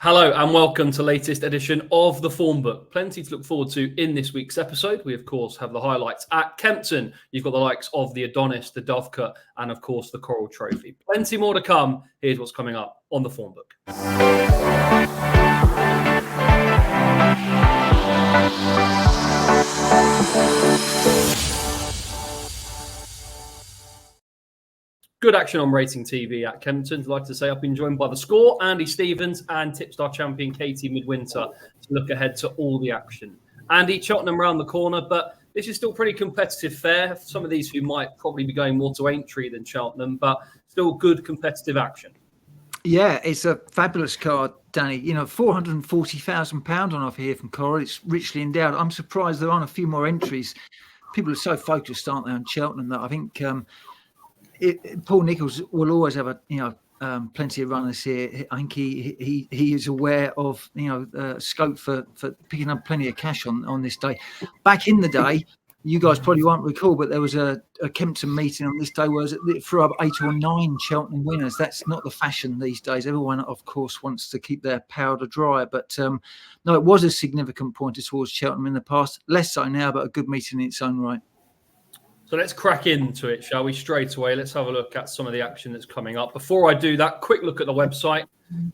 Hello and welcome to the latest edition of the Formbook. Plenty to look forward to in this week's episode. We, of course, have the highlights at Kempton. You've got the likes of the Adonis, the Dovecote, and, of course, the Coral Trophy. Plenty more to come. Here's what's coming up on the Formbook. Good action on Racing TV at Kempton. I'd like to say I've been joined by the score, Andy Stephens, and Tipstar champion Katie Midwinter to look ahead to all the action. Andy, Cheltenham round the corner, but this is still pretty competitive fare. Some of these who might probably be going more to Aintree than Cheltenham, but still good competitive action. Yeah, it's a fabulous card, Danny. You know, £440,000 on offer here from Coral. It's richly endowed. I'm surprised there aren't a few more entries. People are so focused, aren't they, on Cheltenham that I think Paul Nicholls will always have plenty of runners here. I think he is aware of scope for picking up plenty of cash on this day. Back in the day, you guys probably won't recall, but there was a Kempton meeting on this day where it threw up 8 or 9 Cheltenham winners. That's not the fashion these days. Everyone, of course, wants to keep their powder dry. But no, it was a significant pointer towards Cheltenham in the past. Less so now, but a good meeting in its own right. So let's crack into it, shall we? Straight away, let's have a look at some of the action that's coming up. Before I do that, quick look at the website.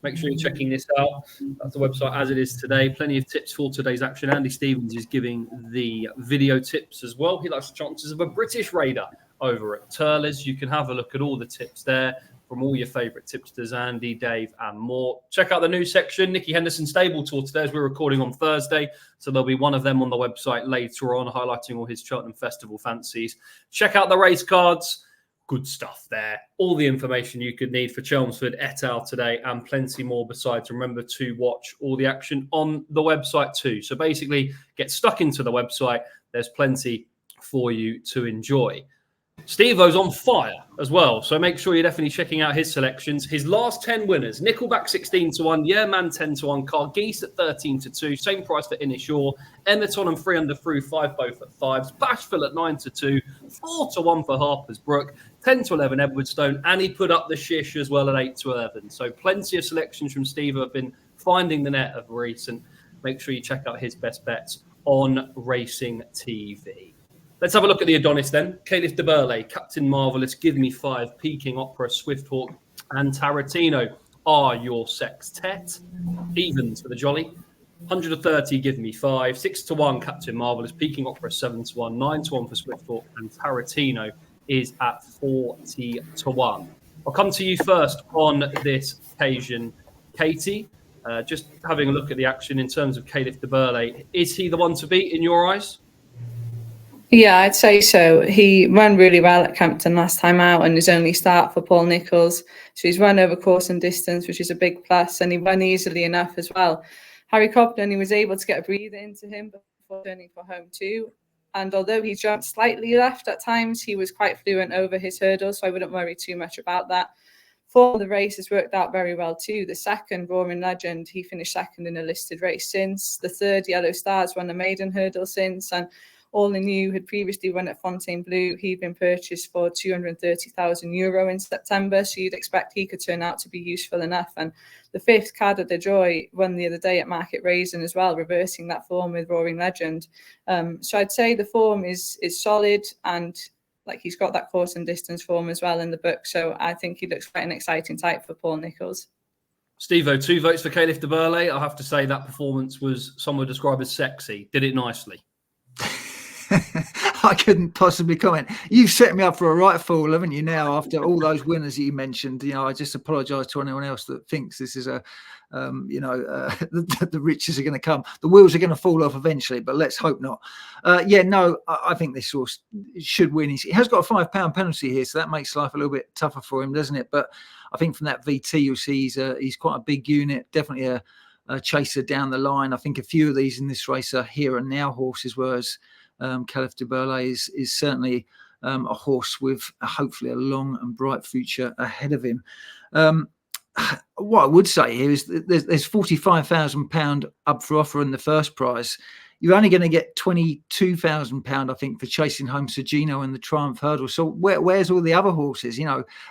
Make sure you're checking this out. That's the website as it is today. Plenty of tips for today's action. Andy Stephens is giving the video tips as well. He likes the chances of a British Raider over at Turley's. You can have a look at all the tips there from all your favourite tipsters, Andy, Dave, and more. Check out the news section. Nicky Henderson Stable Tour today as we're recording on Thursday. So there'll be one of them on the website later on, highlighting all his Cheltenham Festival fancies. Check out the race cards. Good stuff there. All the information you could need for Chelmsford et al. Today and plenty more besides. Remember to watch all the action on the website too. So basically, get stuck into the website. There's plenty for you to enjoy. Steve-O's on fire as well, so make sure you're definitely checking out his selections. His last 10 winners: Nickelback 16-1, Yeah Man 10-1, Cargeese at 13-2, same price for Inishaw, Emerton and 3 under through 5 both at 5s, Bashville at 9-2, 4-1 for Harper's Brook, 10-11 Edwardstone, and he put up the shish as well at 8-11. So plenty of selections from Steve who have been finding the net of recent. Make sure you check out his best bets on Racing TV. Let's have a look at the Adonis then. Caliph de Burley, Captain Marvellous, Give Me 5, Peking Opera, Swifthawk, and Tarantino are your sextet. Evens for the Jolly. 130, Give Me 5. 6-1, Captain Marvellous, Peking Opera, 7-1. 9-1 for Swifthawk, and Tarantino is at 40-1. I'll come to you first on this occasion, Katie. Just having a look at the action in terms of Caliph de Burley. Is he the one to beat in your eyes? Yeah, I'd say so. He ran really well at Kempton last time out and his only start for Paul Nicholls. So he's run over course and distance, which is a big plus, and he ran easily enough as well. Harry Cobden, he was able to get a breather into him before turning for home too. And although he jumped slightly left at times, he was quite fluent over his hurdle, so I wouldn't worry too much about that. For the race has worked out very well too. The second, Roaring Legend, he finished second in a listed race since. The third, Yellow Stars, won the maiden hurdle since, and All In You had previously run at Fontainebleau. He'd been purchased for €230,000 in September, so you'd expect he could turn out to be useful enough. And the fifth, Cada de Joy, won the other day at Market Raisin as well, reversing that form with Roaring Legend. So I'd say the form is solid, and like he's got that course and distance form as well in the book. So I think he looks quite an exciting type for Paul Nicholls. Steve-O, 2 votes for Caliph de Burley. I have to say that performance was, some would describe as sexy. Did it nicely. I couldn't possibly comment. You've set me up for a right fool, haven't you, now, after all those winners that you mentioned. You know, I just apologise to anyone else that thinks this is the riches are going to come. The wheels are going to fall off eventually, but let's hope not. I think this horse should win. He has got a £5 penalty here, so that makes life a little bit tougher for him, doesn't it? But I think from that VT, you'll see he's quite a big unit, definitely a chaser down the line. I think a few of these in this race are here and now horses, whereas Caliph de Burley is certainly a horse with hopefully a long and bright future ahead of him. What I would say here is that there's £45,000 up for offer in the first prize. you're only going to get £22,000, I think, for chasing home Sergino and the Triumph Hurdle. So where's all the other horses?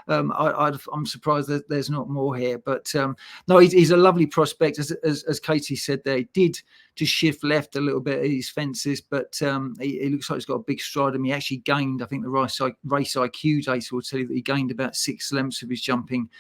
I'm surprised that there's not more here. But no, he's a lovely prospect. As Katie said there, he did just shift left a little bit at his fences, but he looks like he's got a big stride. And he actually gained, I think the race IQ data will tell you that he gained about 6 lengths of his jumping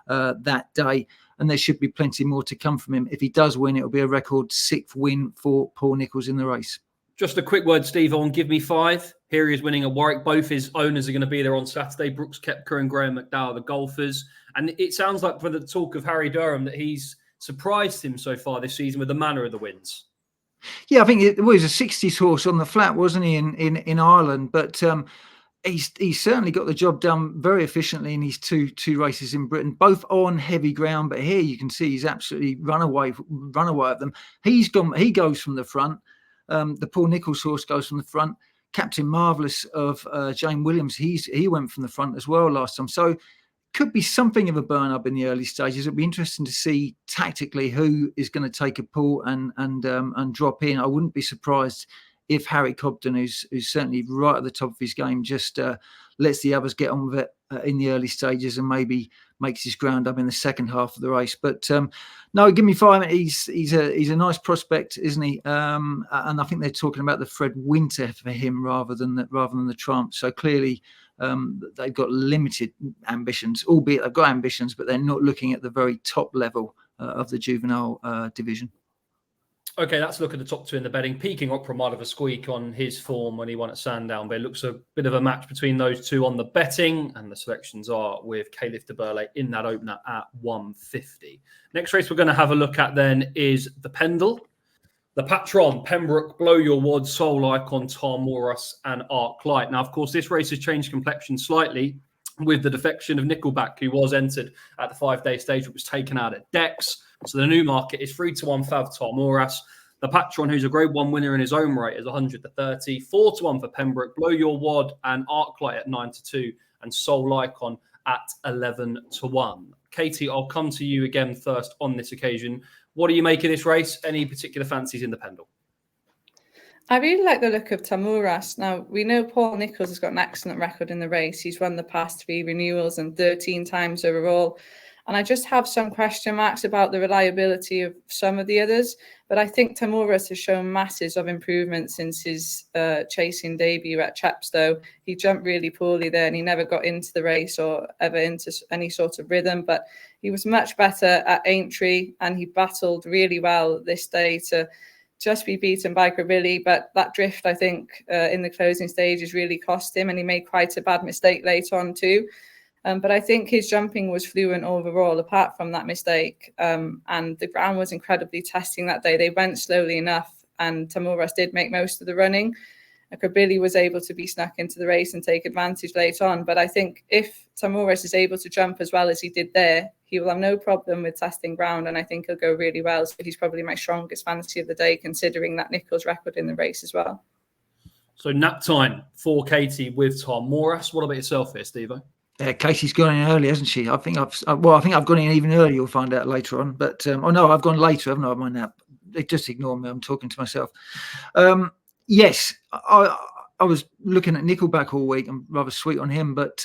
that day. And there should be plenty more to come from him. If he does win, it'll be a record 6th win for Paul Nicholls in the race. Just a quick word, Steve, on Give Me 5. Here he is winning at Warwick. Both his owners are going to be there on Saturday, Brooks Koepka and Graham McDowell, the golfers. And it sounds like, for the talk of Harry Durham, that he's surprised him so far this season with the manner of the wins. Yeah, I think it was a 60s horse on the flat, wasn't he, in Ireland? But he's certainly got the job done very efficiently in his two races in Britain, both on heavy ground. But here you can see he's absolutely run away at them. He goes from the front. The Paul Nicholls horse goes from the front. Captain Marvellous of Jane Williams, he went from the front as well last time. So could be something of a burn up in the early stages. It'll be interesting to see tactically who is going to take a pull and drop in. I wouldn't be surprised if Harry Cobden, who's certainly right at the top of his game, just lets the others get on with it in the early stages and maybe makes his ground up in the second half of the race. But no, Give Me 5. He's a nice prospect, isn't he? And I think they're talking about the Fred Winter for him rather than the Triumph. So clearly they've got limited ambitions, albeit they've got ambitions, but they're not looking at the very top level of the juvenile division. Okay, let's look at the top 2 in the betting. Peking Opera might have a squeak on his form when he won at Sandown, but it looks a bit of a match between those two on the betting, and the selections are with Caliph de Burle in that opener at 150. Next race we're going to have a look at then is the Pendil. The Patron, Pembroke, Blow Your Wad, Soul Icon, Tarmoras and Arc Light. Now, of course, this race has changed complexion slightly with the defection of Nickelback, who was entered at the 5-day stage, but was taken out at Dex. So the new market is 3-1 Fav Tarmoras. The Patron, who's a Grade 1 winner in his own right, is 100-30. 4-1 for Pembroke, Blow Your Wad and Arclight at 9-2, and Soul Icon at 11-1. Katie, I'll come to you again first on this occasion. What do you make of this race? Any particular fancies in the Pendil? I really like the look of Tarmoras. Now, we know Paul Nicholls has got an excellent record in the race. He's won the past 3 renewals and 13 times overall. And I just have some question marks about the reliability of some of the others. But I think Tarmoras has shown masses of improvement since his chasing debut at Chepstow. He jumped really poorly there and he never got into the race or ever into any sort of rhythm. But he was much better at Aintree and he battled really well this day to just be beaten by Krabilly. But that drift, I think, in the closing stages really cost him, and he made quite a bad mistake late on too. But I think his jumping was fluent overall, apart from that mistake. And the ground was incredibly testing that day. They went slowly enough, and Tarmoras did make most of the running. Krabilly was able to be snuck into the race and take advantage late on. But I think if Tarmoras is able to jump as well as he did there, he will have no problem with testing ground, and I think he'll go really well. So he's probably my strongest fantasy of the day, considering that Nicholls' record in the race as well. So nap time for Katie with Tarmoras. What about yourself here, Steve-O? Casey's gone in early, hasn't she? I think I've gone in even earlier. You'll find out later on. But I've gone later, haven't I? My nap. Just ignore me. I'm talking to myself. Yes, I was looking at Nickelback all week. I'm rather sweet on him, but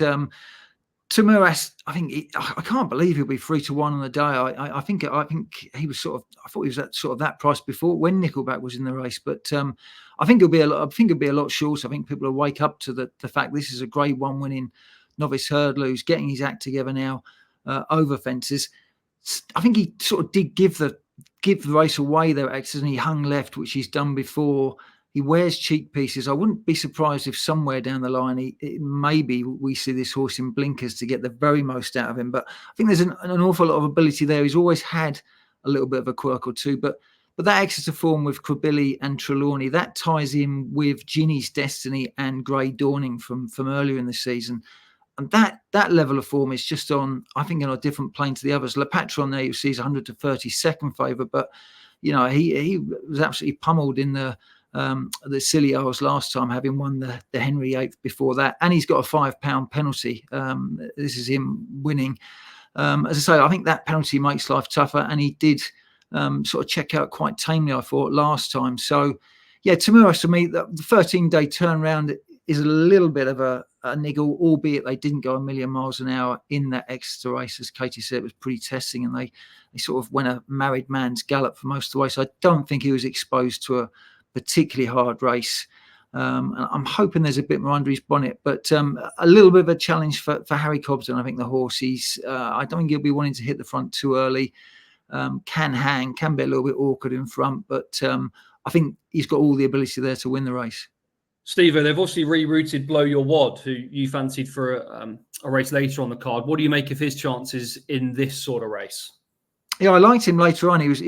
Tarmoras, I can't believe he'll be 3-1 on the day. I think he was I thought he was at sort of that price before when Nickelback was in the race, but I think he'll be a lot shorter. I think people will wake up to the fact this is a Grade 1 winning novice hurdler who's getting his act together now over fences. I think he sort of did give the race away there, and he hung left, which he's done before. He wears cheek pieces. I wouldn't be surprised if somewhere down the line maybe we see this horse in blinkers to get the very most out of him. But I think there's an awful lot of ability there. He's always had a little bit of a quirk or two, but that Exeter form with Krabilly and Trelawney, that ties in with Ginny's Destiny and Grey Dawning from earlier in the season. And that level of form is just on a different plane to the others. Le Patron there, you see, is 132nd favourite, but he was absolutely pummeled in the Scilly Isles last time, having won the Henry VIII before that, and he's got a £5 penalty. This is him winning. As I say, I think that penalty makes life tougher, and he did sort of check out quite tamely, I thought, last time. So Yeah, Tamuras, to me, the 13-day turnaround is a little bit of a niggle, albeit they didn't go a million miles an hour in that Exeter race. As Katie said, it was pretty testing, and they sort of went a married man's gallop for most of the way. So I don't think he was exposed to a particularly hard race. And I'm hoping there's a bit more under his bonnet, but a little bit of a challenge for Harry Cobden. I think the horse, I don't think he'll be wanting to hit the front too early. Can hang, can be a little bit awkward in front, but I think he's got all the ability there to win the race. Steve, they've obviously rerouted Blow Your Wad, who you fancied for a race later on the card. What do you make of his chances in this sort of race? Yeah, I liked him later on. He was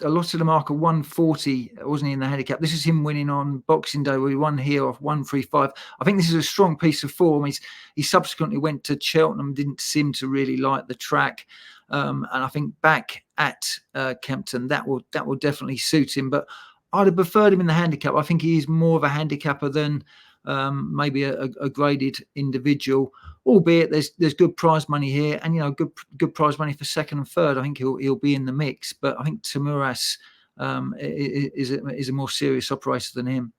allotted a mark of 140, wasn't he, in the handicap? This is him winning on Boxing Day, where he won here off 135. I think this is a strong piece of form. He subsequently went to Cheltenham, didn't seem to really like the track. And I think back at Kempton, that will definitely suit him. But I'd have preferred him in the handicap. I think he is more of a handicapper than maybe a graded individual. Albeit there's good prize money here, and good prize money for second and third. I think he'll be in the mix. But I think Tamuras is a more serious operator than him.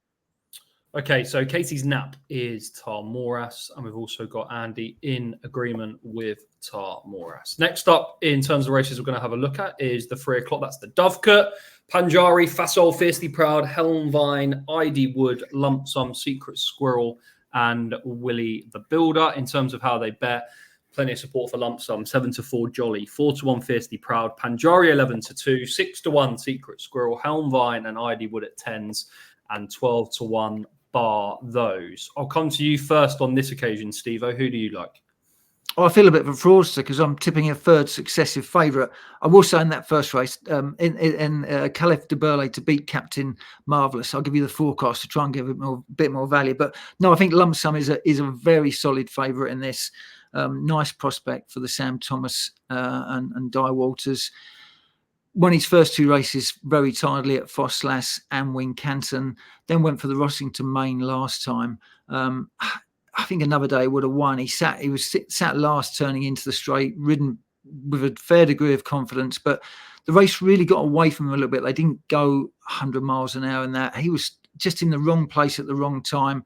Okay, so Katie's nap is Tarmoras, and we've also got Andy in agreement with Tarmoras. Next up, in terms of races we're going to have a look at, is the 3 o'clock. That's the Dovecote, Panjari, Fasol, Fiercely Proud, Helmvine, Eider Wood, Lump Sum, Secret Squirrel, and Willie the Builder. In terms of how they bet, plenty of support for Lump Sum, 7-4 Jolly, 4-1 Fiercely Proud, Panjari 11-2, 6-1 Secret Squirrel, Helmvine and Eider Wood at 10s, and 12-1 bar those. I'll come to you first on this occasion, Steve-O. Who do you like? I feel a bit of a fraudster because I'm tipping a third successive favourite. I will say in that first race, in Caliph de Burle to beat Captain Marvellous. I'll give you the forecast to try and give it a bit more value. But no, I think Lump Sum is a very solid favourite in this. Nice prospect for the Sam Thomas and Di Walters. Won his first 2 races very tidily at Fosslas and Wincanton. Then went for the Rossington Main last time. I think another day would have won. He was sat last, turning into the straight, ridden with a fair degree of confidence. But the race really got away from him a little bit. They didn't go 100 miles an hour in that. He was just in the wrong place at the wrong time.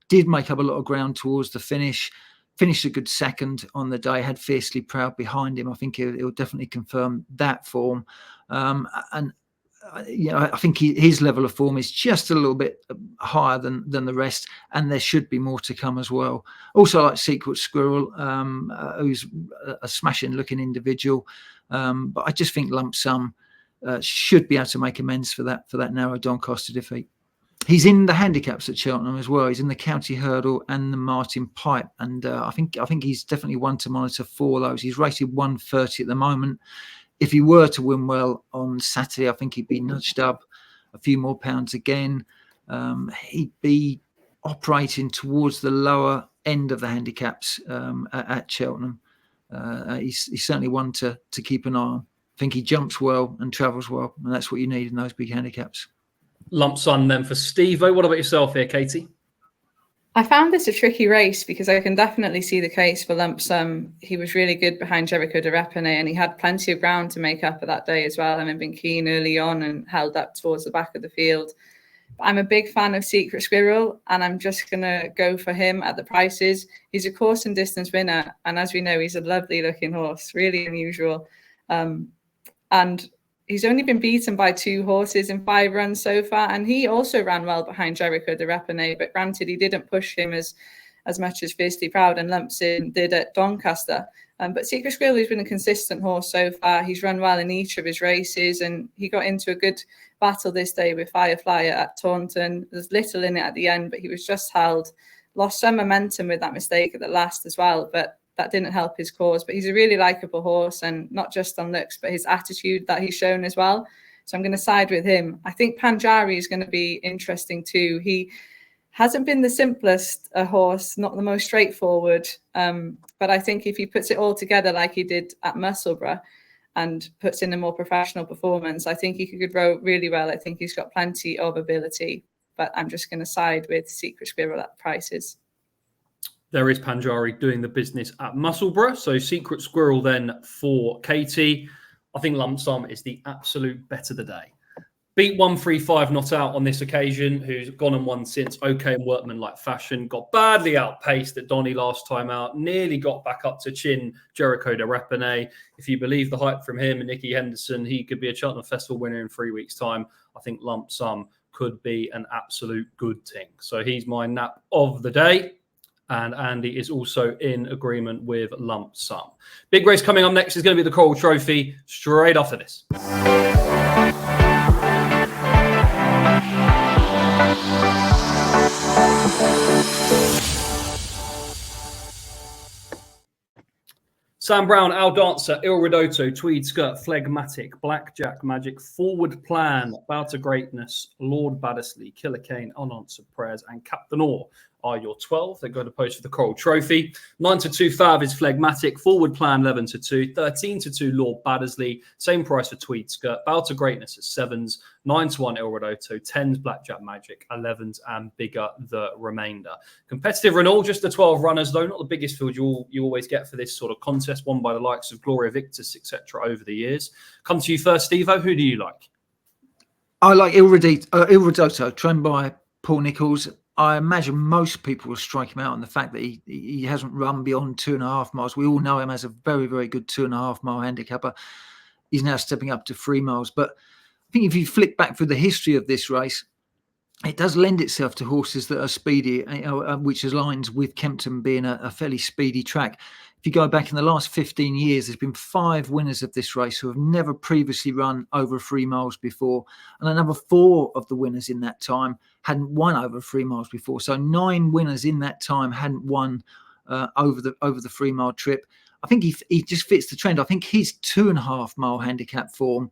Did make up a lot of ground towards the finish. Finished a good second on the day, had Fiercely Proud behind him. I think he'll definitely confirm that form. I think his level of form is just a little bit higher than the rest, and there should be more to come as well. Also, like Secret Squirrel, who's a smashing looking individual. But I just think Lump Sum should be able to make amends for that narrow Doncaster defeat. He's in the handicaps at Cheltenham as well. He's in the County Hurdle and the Martin Pipe, and I think he's definitely one to monitor for those. He's rated 130 at the moment. If he were to win well on Saturday, I think he'd be nudged up a few more pounds again. He'd be operating towards the lower end of the handicaps at Cheltenham. He's certainly one to keep an eye on. I think he jumps well and travels well, and that's what you need in those big handicaps. Lump Sum then for Steve-O. What about yourself here, Katie? I found this a tricky race because I can definitely see the case for Lump Sum. He was really good behind Jericho de Repene, and he had plenty of ground to make up at that day as well. Having been keen early on and held up towards the back of the field. But I'm a big fan of Secret Squirrel, and I'm just going to go for him at the prices. He's a course and distance winner, and as we know, he's a lovely looking horse, really unusual. And he's only been beaten by 2 horses in 5 runs so far, and he also ran well behind Jericho de Repene. But granted, he didn't push him as much as Fiercely Proud and Lumpsin did at Doncaster. But Secret Squirrel has been a consistent horse so far. He's run well in each of his races, and he got into a good battle this day with Firefly at Taunton. There's little in it at the end, but he was just held. Lost some momentum with that mistake at the last as well, but that didn't help his cause. But he's a really likeable horse, and not just on looks, but his attitude that he's shown as well. So I'm going to side with him. I think Panjari is going to be interesting too. He hasn't been the simplest horse, not the most straightforward. But I think if he puts it all together like he did at Musselburgh and puts in a more professional performance, I think he could row really well. I think he's got plenty of ability. But I'm just going to side with Secret Squirrel at prices. There is Panjari doing the business at Musselburgh. So Secret Squirrel then for Katie. I think Lump Sum is the absolute bet of the day. Beat 135 not out on this occasion, who's gone and won since. OK and workman-like fashion. Got badly outpaced at Donny last time out. Nearly got back up to chin Jericho de Rapine. If you believe the hype from him and Nicky Henderson, he could be a Cheltenham Festival winner in 3 weeks' time. I think lump sum could be an absolute good thing. So he's my nap of the day. And Andy is also in agreement with lump sum. Big race coming up next is going to be the Coral Trophy straight after this. Sam Brown, Al Dancer, Il Ridotto, Tweed Skirt, Phlegmatic, Blackjack Magic, Forward Plan, Bow to Greatness, Lord Baddesley, Killer Kane, Unanswered Prayers, and Captain Orr are your 12. They're going to post for the Coral Trophy. 9-2 Fav is Phlegmatic, Forward Plan 11-2, 13-2 Lord Baddesley, same price for Tweed Skirt, Bow to Greatness at 7s, 9-1 Il Ridotto, 10s Blackjack Magic, 11s and bigger the remainder. Competitive Renault, just the 12 runners though, not the biggest field you always get for this sort of contest, won by the likes of Gloria Victus, etc. over the years. Come to you first, Steve-O, who do you like? I like Il Ridotto, trained by Paul Nicholls. I imagine most people will strike him out on the fact that he hasn't run beyond 2.5 miles. We all know him as a very, very good 2.5 mile handicapper. He's now stepping up to 3 miles. But I think if you flick back through the history of this race, it does lend itself to horses that are speedy, which aligns with Kempton being a fairly speedy track. If you go back in the last 15 years, there's been 5 winners of this race who have never previously run over 3 miles before. And another 4 of the winners in that time hadn't won over 3 miles before. So 9 winners in that time hadn't won over the 3 mile trip. I think he just fits the trend. I think his 2.5 mile handicap form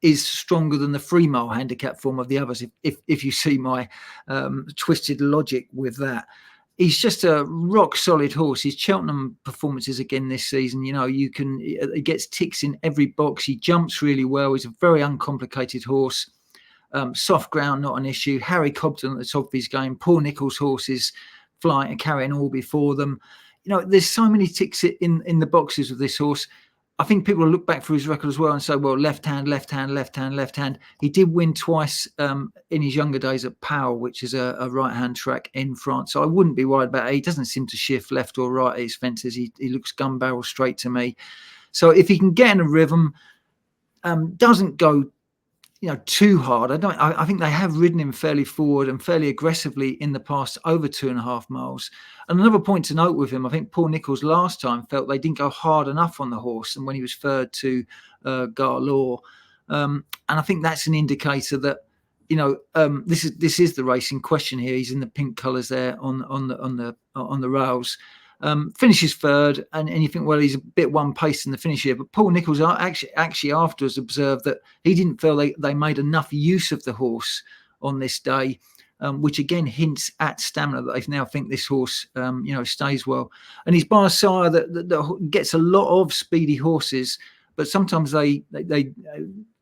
is stronger than the 3 mile handicap form of the others. If you see my twisted logic with that. He's just a rock solid horse. His Cheltenham performances again this season, he gets ticks in every box. He jumps really well. He's a very uncomplicated horse. Soft ground, not an issue. Harry Cobden at the top of his game. Paul Nicholls' horses flying and carrying all before them. There's so many ticks in the boxes with this horse. I think people will look back through his record as well and say, well, left hand, left hand, left hand, left hand. He did win twice in his younger days at Pau, which is a right-hand track in France. So I wouldn't be worried about it. He doesn't seem to shift left or right at his fences. He looks gun barrel straight to me. So if he can get in a rhythm, doesn't go too hard. I think they have ridden him fairly forward and fairly aggressively in the past over 2.5 miles. And another point to note with him, I think Paul Nicholls last time felt they didn't go hard enough on the horse, and when he was third to Garlaw. And I think that's an indicator that this is the race in question here. He's in the pink colours there on the rails. Finishes third, and you think, well, he's a bit one pace in the finish here. But Paul Nicholls actually afterwards observed that he didn't feel they made enough use of the horse on this day, which again hints at stamina, that they now think this horse, stays well. And he's by a sire that gets a lot of speedy horses, but sometimes they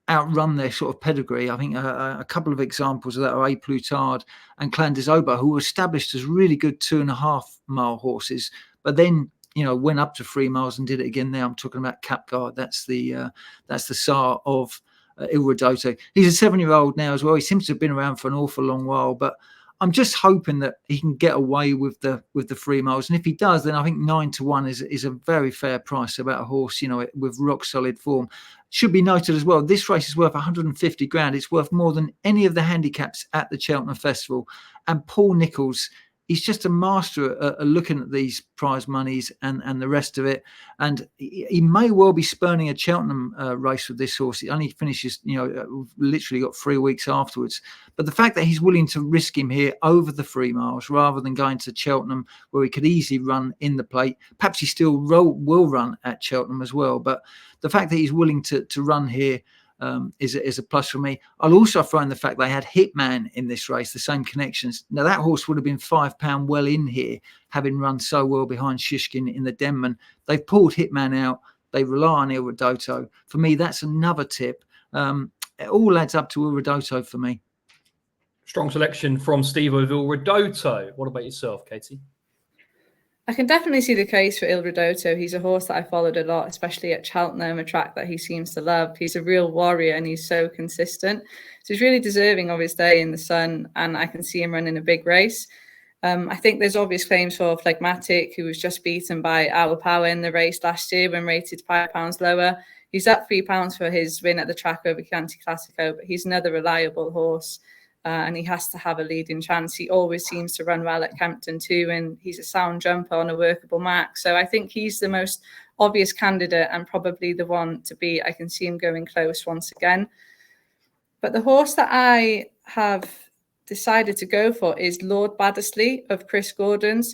outrun their sort of pedigree. I think a couple of examples of that are A Plutard and Clan des Aubers, who were established as really good 2.5 mile horses, but then went up to 3 miles and did it again. Now I'm talking about Capguard. That's the sire of Il Ridotto. He's a 7-year-old now as well. He seems to have been around for an awful long while, but I'm just hoping that he can get away with the 3 miles. And if he does, then I think 9-1 is a very fair price about a horse, with rock solid form. Should be noted as well, this race is worth 150 grand. It's worth more than any of the handicaps at the Cheltenham Festival. And Paul Nicholls, he's just a master at looking at these prize monies and the rest of it. And he may well be spurning a Cheltenham race with this horse. It only finishes, literally got 3 weeks afterwards. But the fact that he's willing to risk him here over the 3 miles rather than going to Cheltenham, where he could easily run in the plate, perhaps he still will run at Cheltenham as well. But the fact that he's willing to run here is a plus for me. I'll also throw in the fact they had Hitman in this race, the same connections. Now, that horse would have been £5 well in here, having run so well behind Shishkin in the Denman. They've pulled Hitman out. They rely on Il Ridotto. For me, that's another tip. It all adds up to Il Ridotto for me. Strong selection from Steve of Il Ridotto. What about yourself, Katie? I can definitely see the case for Il Ridotto. He's a horse that I followed a lot, especially at Cheltenham, a track that he seems to love. He's a real warrior and he's so consistent. So he's really deserving of his day in the sun, and I can see him running a big race. I think there's obvious claims for Phlegmatic, who was just beaten by Our Power in the race last year when rated £5 lower. He's up £3 for his win at the track over Chianti Classico, but he's another reliable horse. And he has to have a leading chance. He always seems to run well at Kempton too, and he's a sound jumper on a workable mark. So I think he's the most obvious candidate and probably the one to beat. I can see him going close once again. But the horse that I have decided to go for is Lord Baddesley of Chris Gordon's.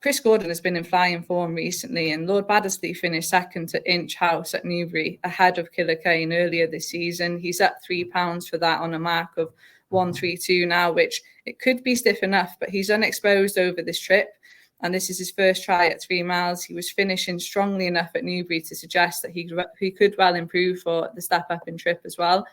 Chris Gordon has been in flying form recently, and Lord Baddesley finished second to Inch House at Newbury, ahead of Killer Kane earlier this season. He's up £3 for that on a mark of 132 now, which it could be stiff enough, but he's unexposed over this trip. And this is his first try at 3 miles. He was finishing strongly enough at Newbury to suggest that he could well improve for the step up in trip as well.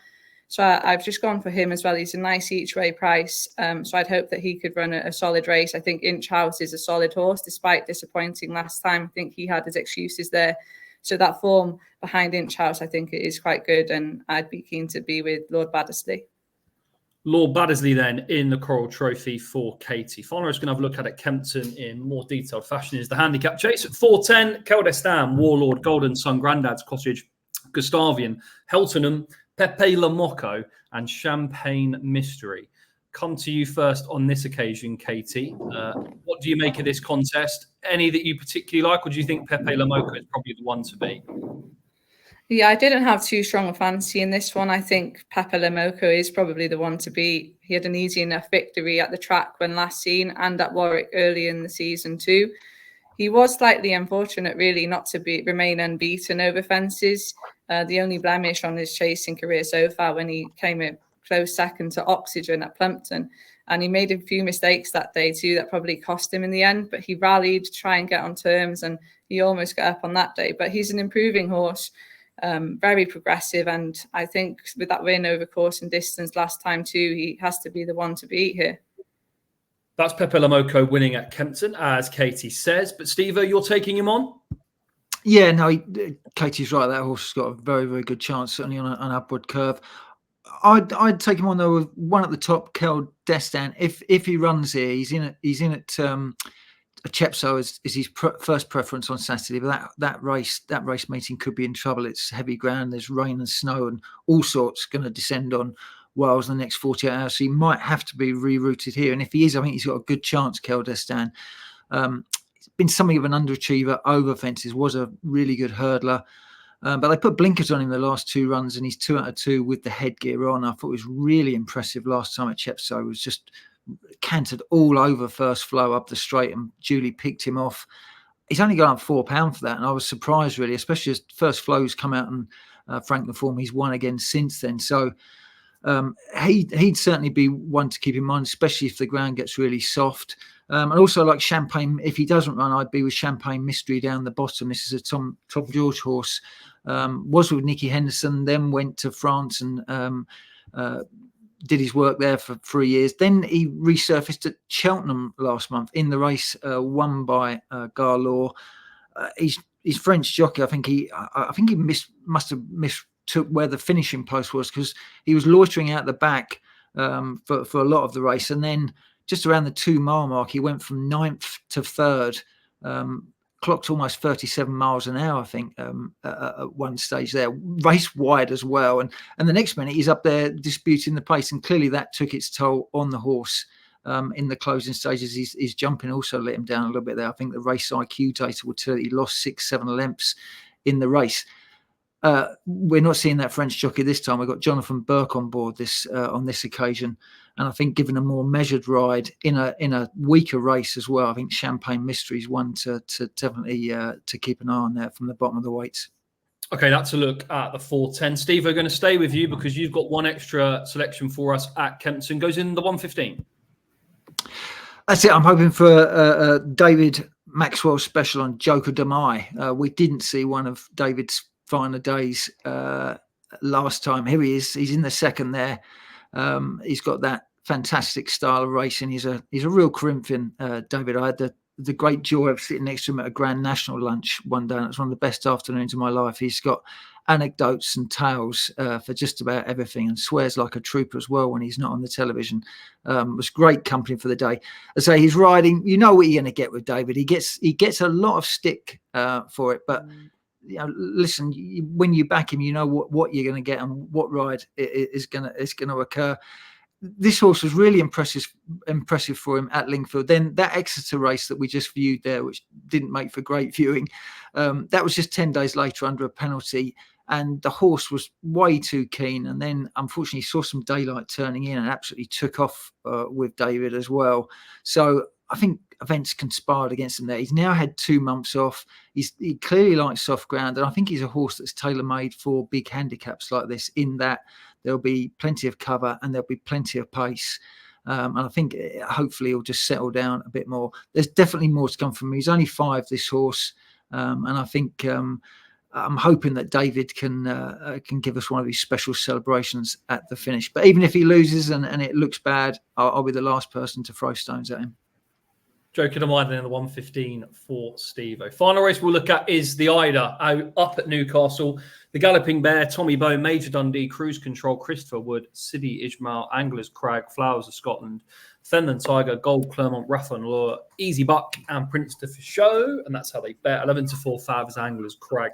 So I've just gone for him as well. He's a nice each way price. So I'd hope that he could run a solid race. I think Inch House is a solid horse, despite disappointing last time. I think he had his excuses there. So that form behind Inch House, I think it is quite good. And I'd be keen to be with Lord Baddesley. Lord Baddesley then in the Coral Trophy for Katie. Finally, we're going to have a look at Kempton in more detailed fashion. Is the Handicap Chase at 4:10. Keldestan, Warlord, Golden Sun, Grandad's Cottage, Gustavian, Heltonham, Pepe La Moco, and Champagne Mystery. Come to you first on this occasion, Katie. What do you make of this contest? Any that you particularly like, or do you think Pepe La Moco is probably the one to beat? Yeah, I didn't have too strong a fancy in this one. I think Pepe La Moco is probably the one to beat. He had an easy enough victory at the track when last seen, and at Warwick early in the season too. He was slightly unfortunate, really, not to remain unbeaten over fences. The only blemish on his chasing career so far when he came a close second to Oxygen at Plumpton. And he made a few mistakes that day too that probably cost him in the end. But he rallied to try and get on terms, and he almost got up on that day. But he's an improving horse, very progressive. And I think with that win over course and distance last time too, he has to be the one to beat here. That's Pepe La Moco winning at Kempton, as Katie says. But Steve, you're taking him on? Yeah, no, Katie's right. That horse has got a very, very good chance, certainly on an upward curve. I'd take him on though with one at the top, Keldestan. If he runs here, he's in at Chepstow is his first preference on Saturday. But that race meeting could be in trouble. It's heavy ground. There's rain and snow and all sorts going to descend on Wales in the next 48 hours. So he might have to be rerouted here. And if he is, I think he's got a good chance, Keldestan. Been something of an underachiever over fences, was a really good hurdler. But they put blinkers on him the last 2 runs, and he's 2 out of 2 with the headgear on. I thought it was really impressive last time at Chepstow. It was just cantered all over first flow up the straight, and Julie picked him off. He's only gone up £4 for that, and I was surprised really, especially as first flow's come out and franked the form. He's won again since then. So he'd certainly be one to keep in mind, especially if the ground gets really soft. And also like Champagne, if he doesn't run, I'd be with Champagne Mystery down the bottom. This is a Tom George horse. Was with Nicky Henderson, then went to France and did his work there for 3 years. Then he resurfaced at Cheltenham last month in the race won by Garlaw. He's French jockey. I think he must have mistook where the finishing post was, because he was loitering out the back for a lot of the race, and then just around the 2 mile mark, he went from 9th to 3rd, clocked almost 37 miles an hour, I think, at one stage there, race wide as well. And the next minute, he's up there disputing the pace. And clearly that took its toll on the horse in the closing stages. His jumping also let him down a little bit there. I think the race IQ data will tell he lost 6-7 lengths in the race. We're not seeing that French jockey this time. We've got Jonathan Burke on board on this occasion. And I think given a more measured ride in a weaker race as well, I think Champagne Mystery is one to definitely to keep an eye on there from the bottom of the weights. Okay, that's a look at the 4:10. Steve, we're going to stay with you because you've got one extra selection for us at Kempton. Goes in the 1:15. That's it. I'm hoping for a David Maxwell special on Joker Demai. We didn't see one of David's finer days last time. Here he is. He's in the second there. He's got that fantastic style of racing. He's a real Corinthian, David. I had the the great joy of sitting next to him at a Grand National lunch one day. And it's one of the best afternoons of my life. He's got anecdotes and tales for just about everything, and swears like a trooper as well when he's not on the television. It was great company for the day. I say he's riding. You know what you're going to get with David. He gets a lot of stick for it, but you know, listen, when you back him, you know what you're going to get and what ride is going to occur. This horse was really impressive for him at Lingfield. Then that Exeter race that we just viewed there, which didn't make for great viewing, that was just 10 days later under a penalty, and the horse was way too keen. And then unfortunately saw some daylight turning in and absolutely took off with David as well. So I think events conspired against him there. He's now had 2 months off. He clearly likes soft ground, and I think he's a horse that's tailor-made for big handicaps like this, in that there'll be plenty of cover and there'll be plenty of pace. And I think hopefully he'll just settle down a bit more. There's definitely more to come from him. He's only 5, this horse. And I think I'm hoping that David can give us one of these special celebrations at the finish. But even if he loses and it looks bad, I'll be the last person to throw stones at him. Joking am I then in the 1:15 for Steve-O. Final race we'll look at is the Eider up at Newcastle. The Galloping Bear, Tommy Bow, Major Dundee, Cruise Control, Christopher Wood, Sidi Ismail, Anglers Crag, Flowers of Scotland, Fenland Tiger, Gold Clermont, Rathon Law, Easy Buck, and Prince de Show. And that's how they bet. 11-4 Favs, Anglers Crag.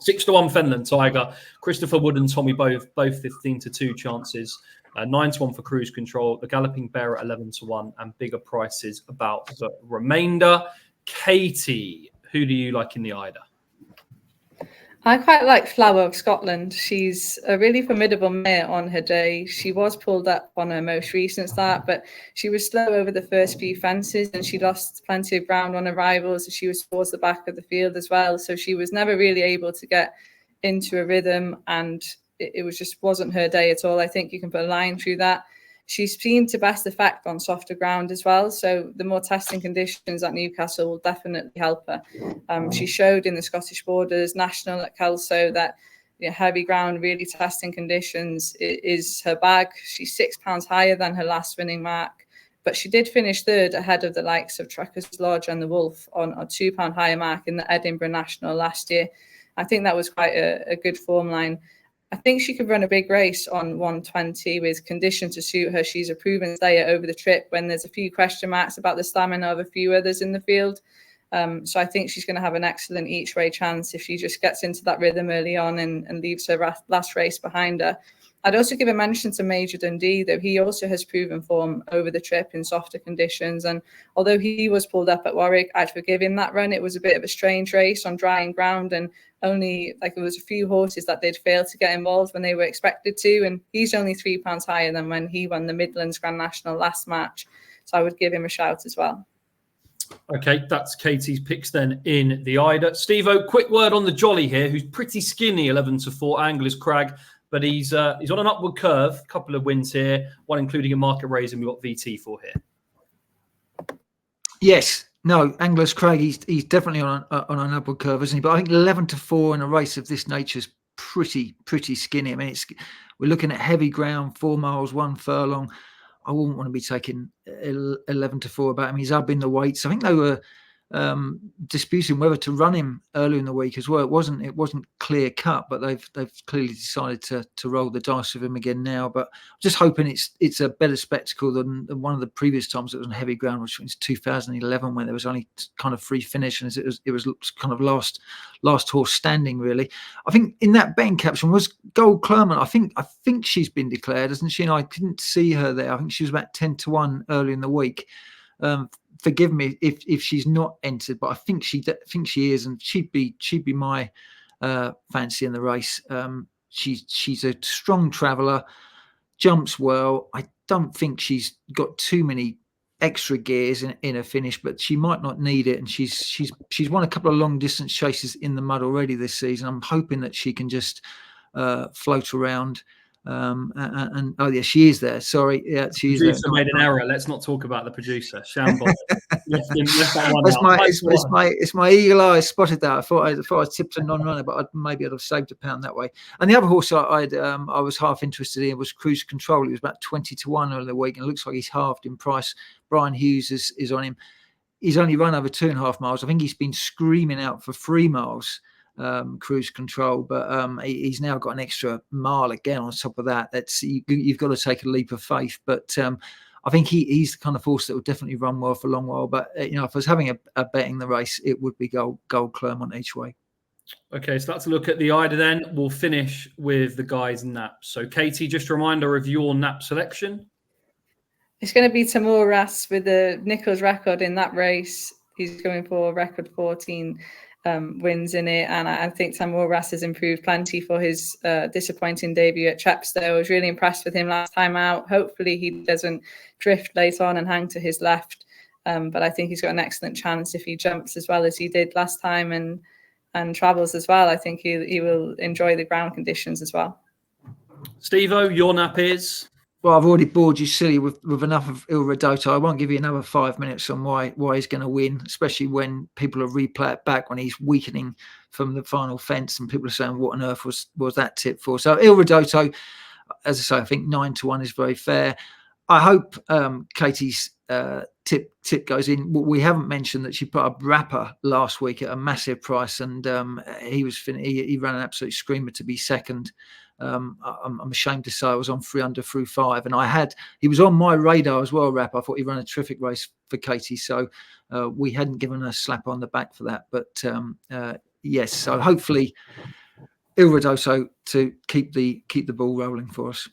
6-1 Fenland Tiger, Christopher Wood and Tommy Bow, both 15-2 chances. 9-1 for Cruise Control, the Galloping Bear at 11-1, and bigger prices about the remainder. Katie, who do you like in the Eider? I quite like Flower of Scotland. She's a really formidable mare on her day. She was pulled up on her most recent start, but she was slow over the first few fences, and she lost plenty of ground on arrivals. She was towards the back of the field as well, so she was never really able to get into a rhythm, and it was just wasn't her day at all. I think you can put a line through that. She's seen to best effect on softer ground as well, so the more testing conditions at Newcastle will definitely help her. She showed in the Scottish Borders National at Kelso that heavy ground, really testing conditions is her bag. She's £6 higher than her last winning mark, but she did finish third ahead of the likes of Truckers Lodge and the Wolf on a £2 higher mark in the Edinburgh National last year. I think that was quite a good form line. I think she could run a big race on 120 with condition to suit her. She's a proven stayer over the trip when there's a few question marks about the stamina of a few others in the field. So I think she's going to have an excellent each way chance if she just gets into that rhythm early on and leaves her last race behind her. I'd also give a mention to Major Dundee, though he also has proven form over the trip in softer conditions. And although he was pulled up at Warwick, I'd forgive him that run. It was a bit of a strange race on drying ground, and only there was a few horses that they'd failed to get involved when they were expected to. And he's only £3 higher than when he won the Midlands Grand National last March. So I would give him a shout as well. Okay, that's Katie's picks then in the Eider. Steve-O, quick word on the Jolly here, who's pretty skinny, 11-4 Anglers Crag. But he's on an upward curve. A couple of wins here, one including a market raise, and we've got VT for here. Yes, no, Anglers Craig. He's definitely on an upward curve, isn't he? But I think 11-4 in a race of this nature is pretty skinny. I mean, we're looking at heavy ground, 4 miles, 1 furlong. I wouldn't want to be taking 11-4 about him. He's up in the weights. I think they were disputing whether to run him earlier in the week as well. It wasn't clear cut, but they've clearly decided to roll the dice with him again now. But I'm just hoping it's a better spectacle than one of the previous times it was on heavy ground, which was 2011 when there was only kind of free finish, and it was kind of last horse standing really. I think in that betting caption was Gold Clermont. I think she's been declared, hasn't she? And I didn't see her there. I think she was about 10-1 early in the week. Forgive me if she's not entered, but I think she is, and she'd be my fancy in the race. She's a strong traveller, jumps well. I don't think she's got too many extra gears in her finish, but she might not need it. And she's won a couple of long distance chases in the mud already this season. I'm hoping that she can just float around. And oh yeah, she is there. Sorry, yeah, she's there. Producer made an error. Let's not talk about the producer. Shambles. It's my eagle eye spotted that. I thought I tipped a non-runner, but maybe I'd have saved £1 that way. And the other horse I was half interested in was Cruise Control. He was about 20-1 over the week, and it looks like he's halved in price. Brian Hughes is on him. he's only run over 2.5 miles. I think he's been screaming out for 3 miles cruise control, but he's now got an extra mile again on top of that. That's you've got to take a leap of faith. But I think he's the kind of horse that will definitely run well for a long while. But if I was having a betting the race, it would be Gold Clermont each way. Okay, so that's a look at the Eider then. We'll finish with the guys' naps. So Katie, just a reminder of your nap selection. It's going to be Tamor Ras with the Nichols record in that race. He's going for a record 14 wins in it. And I think Tamor Ras has improved plenty for his disappointing debut at Chepstow. I was really impressed with him last time out. Hopefully he doesn't drift late on and hang to his left. But I think he's got an excellent chance if he jumps as well as he did last time and travels as well. I think he will enjoy the ground conditions as well. Steve-O, your nap is? Well, I've already bored you silly with enough of Il Ridoto. I won't give you another 5 minutes on why he's going to win, especially when people are replay it back when he's weakening from the final fence and people are saying, what on earth was that tip for? So Il Ridoto, as I say, I think 9-1 is very fair. I hope Katie's tip goes in. We haven't mentioned that she put up Rapper last week at a massive price, and he ran an absolute screamer to be second. I'm ashamed to say I was on 3 under through 5, and he was on my radar as well. Rapper, I thought he ran a terrific race for Katie, so we hadn't given her a slap on the back for that. But yes, so hopefully Il Ridoto to keep the ball rolling for us.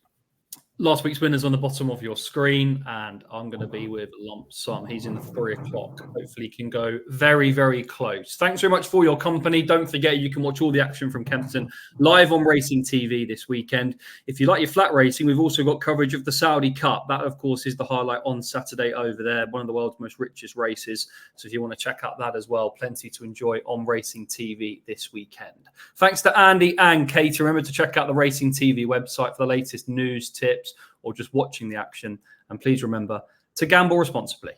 Last week's winner's on the bottom of your screen, and I'm going to be with Lump Sum. He's in the 3 o'clock. Hopefully he can go very, very close. Thanks very much for your company. Don't forget you can watch all the action from Kempton live on Racing TV this weekend. If you like your flat racing, we've also got coverage of the Saudi Cup. That, of course, is the highlight on Saturday over there, one of the world's most richest races. So if you want to check out that as well, plenty to enjoy on Racing TV this weekend. Thanks to Andy and Katie. Remember to check out the Racing TV website for the latest news, tips, or just watching the action. And please remember to gamble responsibly.